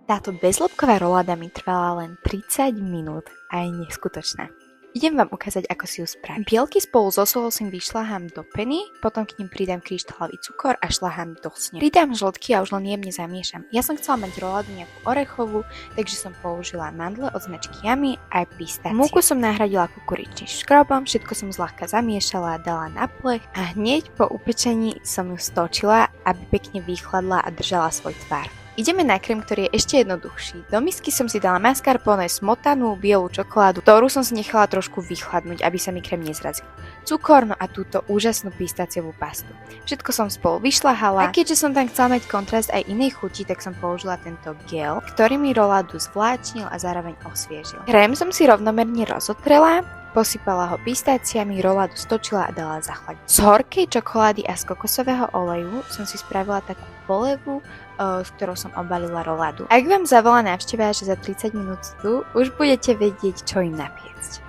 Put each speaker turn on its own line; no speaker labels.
Táto bezlobková roláda mi trvala len 30 minút a je neskutočná. Idem vám ukázať, ako si ju spraviť. Bielky spolu so solou si vyšľahám do peny, potom k nim pridám kryštálový cukor a šľahám do snehu. Pridám žltky a už len jemne zamiešam. Ja som chcela mať roládu nejakú orechovú, takže som použila mandle od značky Yummy aj pistácie. Múku som nahradila kukuričným škrobom, všetko som zľahka zamiešala a dala na plech a hneď po upečení som ju stočila, aby pekne vychladla a držala svoj tvar. Ideme na krém, ktorý je ešte jednoduchší. Do misky som si dala mascarpone, smotanú bielu čokoládu, ktorú som si nechala trošku vychladnúť, aby sa mi krém nezrazil. Cukor, no a túto úžasnú pistáciovú pastu. Všetko som spolu vyšľahala a keďže som tam chcela mať kontrast aj inej chuti, tak som použila tento gel, ktorý mi roládu zvláčnil a zároveň osviežil. Krém som si rovnomerne rozotrela, posypala ho pistáciami, roládu stočila a dala zachladiť. Z horkej čokolády a z kokosového oleju som si spravila takú polevu, s ktorou som obalila roládu. Ak vám zavolá návšteva, že za 30 minút tu, už budete vedieť, čo im napiecť.